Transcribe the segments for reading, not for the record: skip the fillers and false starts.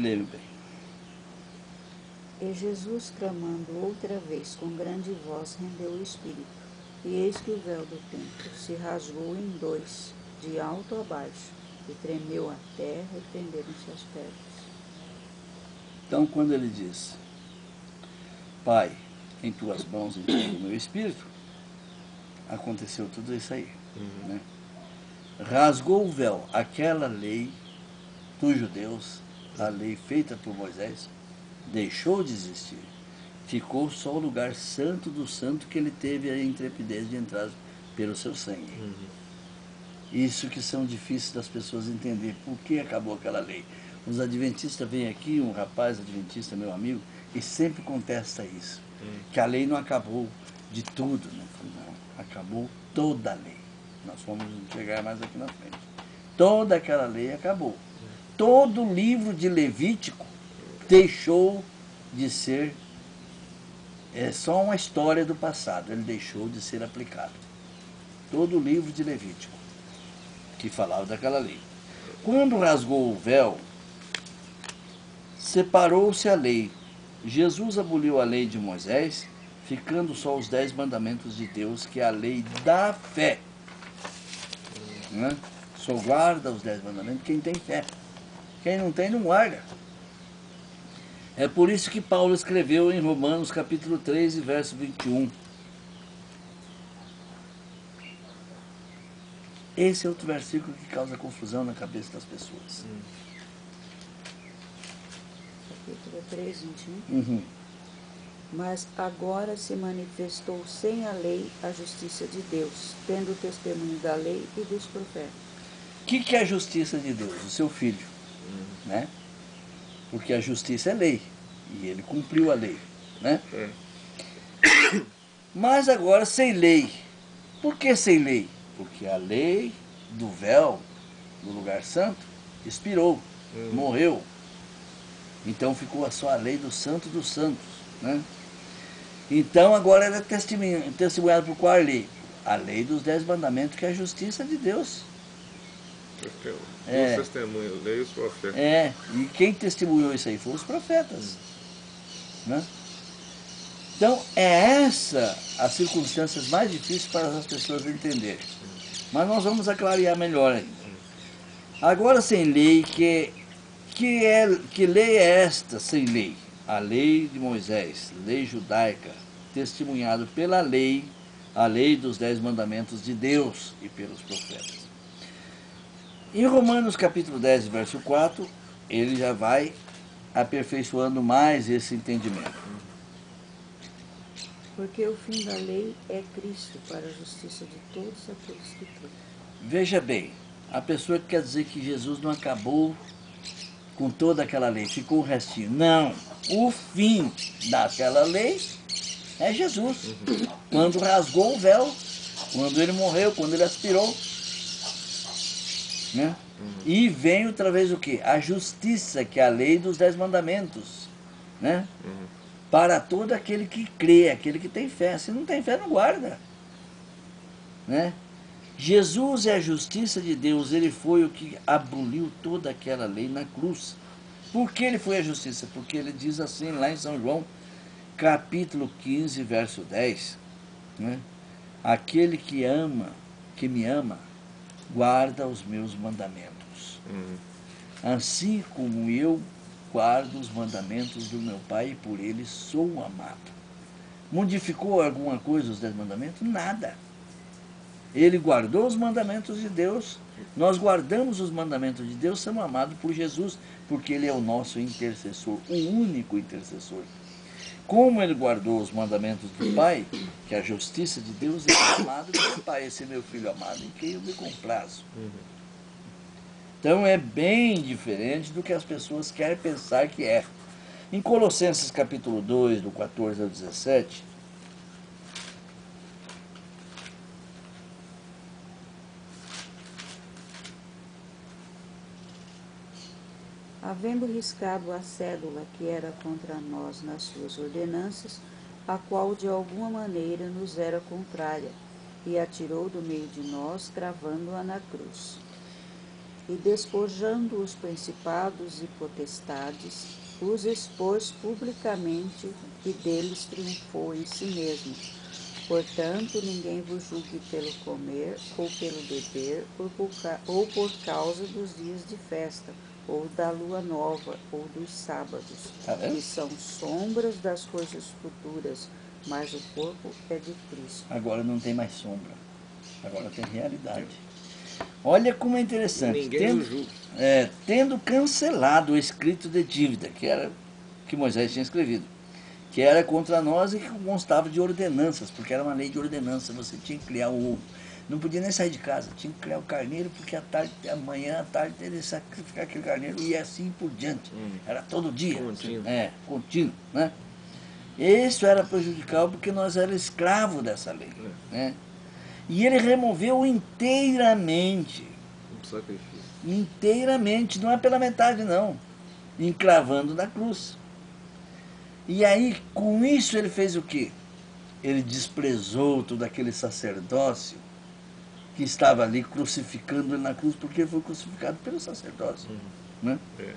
lê-me bem. E Jesus, clamando outra vez com grande voz, rendeu o espírito. E eis que o véu do templo se rasgou em dois, de alto a baixo, e tremeu a terra e fenderam-se as pedras. Então, quando ele diz, Pai, em tuas mãos entrego o meu espírito, aconteceu tudo isso aí. Né? Rasgou o véu, aquela lei dos judeus, a lei feita por Moisés, deixou de existir. Ficou só o lugar santo do santo que ele teve a intrepidez de entrar pelo seu sangue. Isso que são difíceis das pessoas entender. Por que acabou aquela lei? Os adventistas vêm aqui, um rapaz adventista, meu amigo, e sempre contesta isso. Que a lei não acabou de tudo. Né? Não, acabou toda a lei. Nós vamos chegar mais aqui na frente. Toda aquela lei acabou. Todo o livro de Levítico deixou de ser só uma história do passado. Ele deixou de ser aplicado. Todo o livro de Levítico, que falava daquela lei. Quando rasgou o véu, separou-se a lei. Jesus aboliu a lei de Moisés, ficando só os 10 mandamentos de Deus, que é a lei da fé. Né? Só guarda os 10 mandamentos quem tem fé. Quem não tem, não guarda. É por isso que Paulo escreveu em Romanos capítulo 3, verso 21. Esse é outro versículo que causa confusão na cabeça das pessoas. Capítulo 3, 21. Mas agora se manifestou sem a lei a justiça de Deus, tendo o testemunho da lei e dos profetas. O que é a justiça de Deus? O seu filho. Né? Porque a justiça é lei. E ele cumpriu a lei. Né? Mas agora sem lei. Por que sem lei? Porque a lei do véu, do lugar santo, expirou, morreu. Então ficou só a lei do santo dos santos. Né? Então agora ela é testemunhada por qual lei? A lei dos 10 mandamentos, que é a justiça de Deus. Duas testemunhas, lei e os profetas. E quem testemunhou isso aí foram os profetas. Né? Então é essa as circunstâncias mais difíceis para as pessoas entenderem. Mas nós vamos aclarear melhor ainda. Agora sem lei, que lei é esta sem lei? A lei de Moisés, lei judaica, testemunhado pela lei, a lei dos 10 mandamentos de Deus e pelos profetas. Em Romanos capítulo 10, verso 4, ele já vai aperfeiçoando mais esse entendimento. Porque o fim da lei é Cristo para a justiça de todos aqueles que creem. Veja bem, a pessoa que quer dizer que Jesus não acabou com toda aquela lei, ficou o restinho. Não, o fim daquela lei é Jesus. Quando rasgou o véu, quando ele morreu, quando ele aspirou. Né? E vem outra vez o quê? A justiça, que é a lei dos 10 mandamentos. Né? Para todo aquele que crê, aquele que tem fé. Se não tem fé, não guarda. Né? Jesus é a justiça de Deus. Ele foi o que aboliu toda aquela lei na cruz. Por que ele foi a justiça? Porque ele diz assim lá em São João, capítulo 15, verso 10. Né? Aquele que me ama, guarda os meus mandamentos. Assim como eu guardo os mandamentos do meu Pai e por ele sou amado. Modificou alguma coisa os 10 mandamentos? Nada. Ele guardou os mandamentos de Deus. Nós guardamos os mandamentos de Deus, somos amados por Jesus, porque ele é o nosso intercessor, o único intercessor. Como ele guardou os mandamentos do Pai, que é a justiça de Deus, ele é amado do Pai, esse é meu filho amado, em quem eu me comprazo. Então é bem diferente do que as pessoas querem pensar que é. Em Colossenses capítulo 2, do 14 ao 17, havendo riscado a cédula que era contra nós nas suas ordenanças, a qual de alguma maneira nos era contrária, e a tirou do meio de nós, cravando-a na cruz. E despojando os principados e potestades, os expôs publicamente e deles triunfou em si mesmo. Portanto, ninguém vos julgue pelo comer ou pelo beber, ou por causa dos dias de festa, ou da lua nova, ou dos sábados, Tá vendo? que são sombras das coisas futuras, mas o corpo é de Cristo. Agora não tem mais sombra. Agora tem realidade. Olha como é interessante. Ninguém o julga. Tendo cancelado o escrito de dívida, que Moisés tinha escrevido, que era contra nós e que constava de ordenanças, porque era uma lei de ordenança, você tinha que criar o ovo. Não podia nem sair de casa, tinha que criar o carneiro, porque amanhã à tarde teria que sacrificar aquele carneiro e assim por diante. Era todo dia. Contínuo. Contínuo, né? Isso era prejudicial porque nós éramos escravos dessa lei. Né? E ele removeu inteiramente, Um sacrifício. inteiramente, não é pela metade não, encravando na cruz. E aí, com isso, ele fez o quê? Ele desprezou todo aquele sacerdócio que estava ali crucificando ele na cruz, porque ele foi crucificado pelo sacerdócio. Né? É.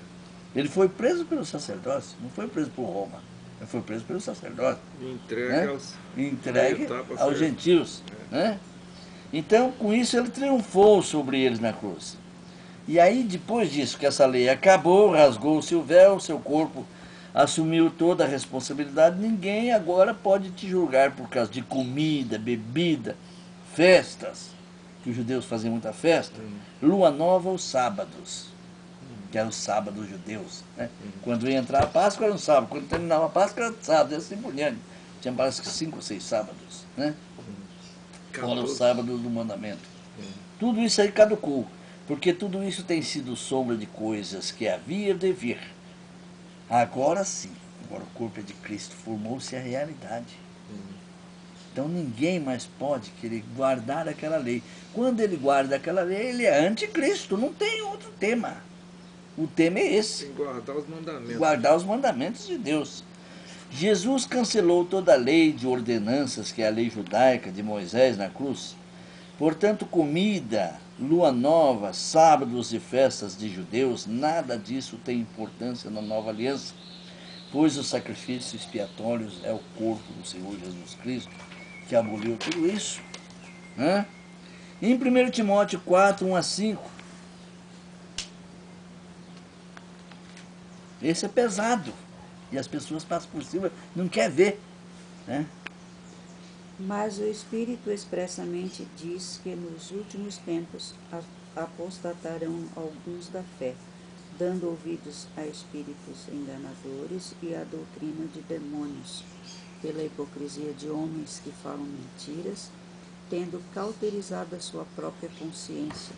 Ele foi preso pelo sacerdócio, não foi preso por Roma. Ele foi preso pelo sacerdócio. Entregue Né? aos... Entregue etapa aos certa. gentios. Né? Então, com isso, ele triunfou sobre eles na cruz. E aí, depois disso, que essa lei acabou, rasgou-se o véu, seu corpo assumiu toda a responsabilidade, ninguém agora pode te julgar por causa de comida, bebida, festas, que os judeus faziam muita festa, lua nova ou sábados, que eram os sábados judeus. Né? Quando ia entrar a Páscoa era um sábado, quando terminava a Páscoa era sábado, e assim por diante. Tinha parece que 5 ou 6 sábados, né? Fora o sábado do mandamento. Tudo isso aí caducou, porque tudo isso tem sido sombra de coisas que havia de vir. Agora sim, agora o corpo é de Cristo, formou-se a realidade. Então ninguém mais pode querer guardar aquela lei. Quando ele guarda aquela lei, ele é anticristo, não tem outro tema. O tema é esse, Tem que guardar os mandamentos. guardar os mandamentos de Deus. Jesus cancelou toda a lei de ordenanças, que é a lei judaica de Moisés na cruz. Portanto, comida, lua nova, sábados e festas de judeus, nada disso tem importância na nova aliança, pois os sacrifícios expiatórios é o corpo do Senhor Jesus Cristo, que aboliu tudo isso. Né? Em 1 Timóteo 4, 1 a 5, esse é pesado, e as pessoas passam por cima, não quer ver. Né? Mas o Espírito expressamente diz que nos últimos tempos apostatarão alguns da fé, dando ouvidos a espíritos enganadores e à doutrina de demônios, pela hipocrisia de homens que falam mentiras, tendo cauterizado a sua própria consciência,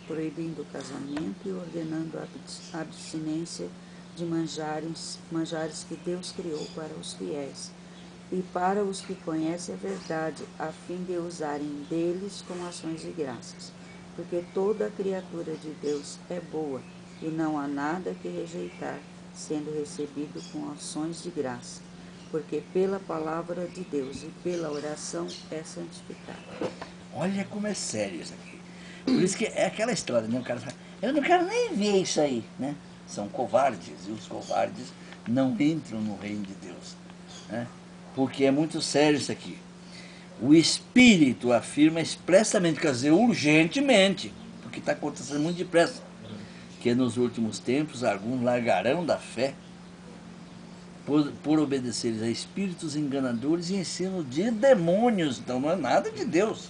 proibindo o casamento e ordenando a abstinência de manjares que Deus criou para os fiéis, e para os que conhecem a verdade, a fim de usarem deles com ações de graças. Porque toda criatura de Deus é boa, e não há nada que rejeitar, sendo recebido com ações de graça. Porque pela palavra de Deus e pela oração é santificado. Olha como é sério isso aqui. Por isso que é aquela história, né? O cara fala, eu não quero nem ver isso aí, né? São covardes, e os covardes não entram no reino de Deus. Né? Porque é muito sério isso aqui. O Espírito afirma expressamente, quer dizer, urgentemente, porque está acontecendo muito depressa, que nos últimos tempos alguns largarão da fé por obedecerem a espíritos enganadores e ensino de demônios. Então não é nada de Deus,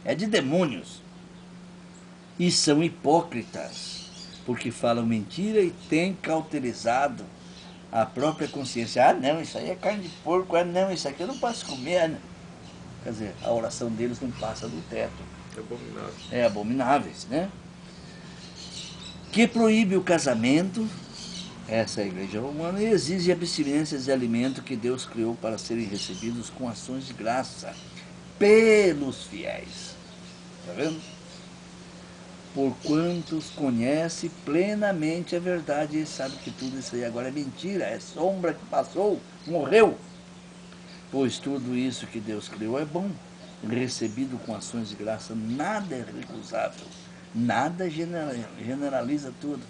é de demônios. E são hipócritas, porque falam mentira e têm cauterizado a própria consciência. Ah, não, isso aí é carne de porco. Ah, não, isso aqui eu não posso comer. Não. Quer dizer, a oração deles não passa do teto. É abominável. É abomináveis, né? Que proíbe o casamento, essa é a igreja romana, e exige abstinências de alimento que Deus criou para serem recebidos com ações de graça pelos fiéis. Está vendo? Por quantos conhece plenamente a verdade e sabe que tudo isso aí agora é mentira, é sombra que passou, morreu. Pois tudo isso que Deus criou é bom, recebido com ações de graça, nada é recusável, Nada generaliza tudo.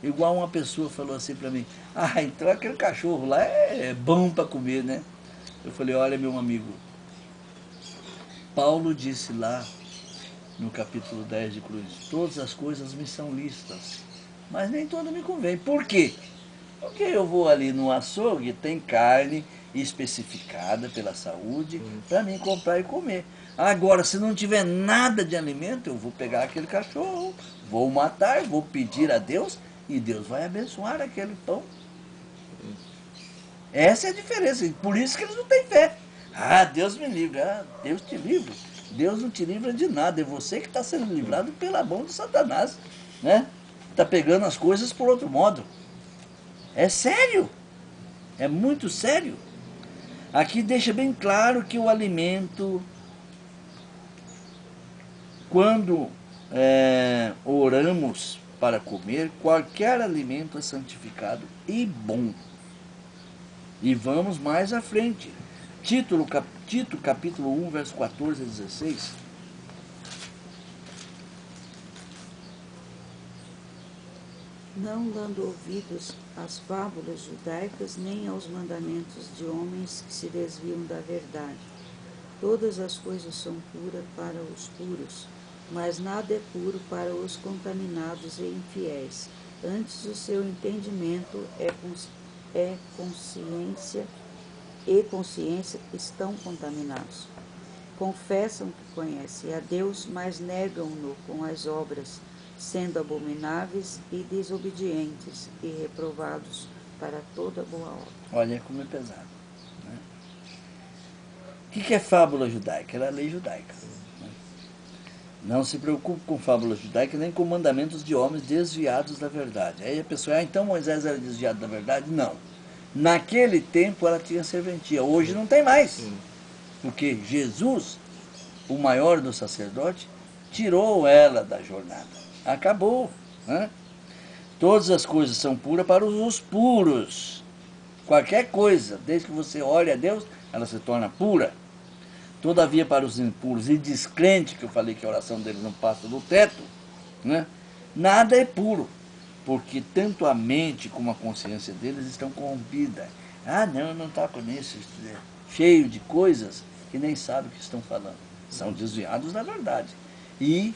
Igual uma pessoa falou assim para mim, ah, então aquele cachorro lá é bom para comer, né? Eu falei, olha, meu amigo, Paulo disse lá no capítulo 10 de Coríntios, todas as coisas me são lícitas, mas nem tudo me convém. Por quê? Porque eu vou ali no açougue, tem carne especificada pela saúde para mim comprar e comer. Agora, se não tiver nada de alimento, eu vou pegar aquele cachorro, vou matar, vou pedir a Deus e Deus vai abençoar aquele pão. Essa é a diferença. Por isso que eles não têm fé. Ah, Deus me livre. Ah, Deus te livre. Deus não te livra de nada. É você que está sendo livrado pela mão de Satanás, né? Está pegando as coisas por outro modo. É sério. É muito sério. Aqui deixa bem claro que o alimento, quando oramos para comer, qualquer alimento é santificado e bom. E vamos mais à frente. Tito capítulo 1, verso 14 a 16. Não dando ouvidos às fábulas judaicas, nem aos mandamentos de homens que se desviam da verdade. Todas as coisas são puras para os puros, mas nada é puro para os contaminados e infiéis. Antes o seu entendimento consciência estão contaminados. Confessam que conhecem a Deus, mas negam-no com as obras, sendo abomináveis e desobedientes e reprovados para toda boa obra. Olha como é pesado, né? O que é fábula judaica? Era a lei judaica. Né? Não se preocupe com fábula judaica nem com mandamentos de homens desviados da verdade. Aí a pessoa, então Moisés era desviado da verdade? Não. Naquele tempo ela tinha serventia, hoje não tem mais. Porque Jesus, o maior dos sacerdotes, tirou ela da jornada. Acabou. Né? Todas as coisas são puras para os puros. Qualquer coisa, desde que você olhe a Deus, ela se torna pura. Todavia, para os impuros e descrentes, que eu falei que a oração deles não passa do teto, né? Nada é puro, porque tanto a mente como a consciência deles estão corrompidas. Ah, não toco nisso, cheio de coisas que nem sabem o que estão falando. São desviados da verdade. E,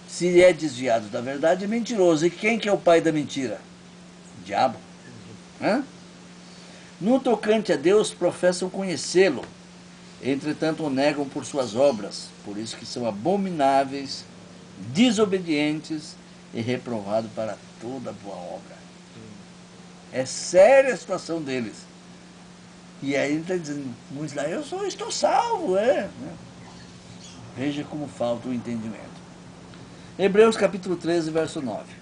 se é desviado da verdade, é mentiroso. E quem que é o pai da mentira? O diabo. Hã? No tocante a Deus, professam conhecê-lo, entretanto o negam por suas obras, por isso que são abomináveis, desobedientes e reprovados para toda boa obra. É séria a situação deles. E aí ele está dizendo, muitos lá, estou salvo, né? Veja como falta o entendimento. Hebreus capítulo 13, verso 9.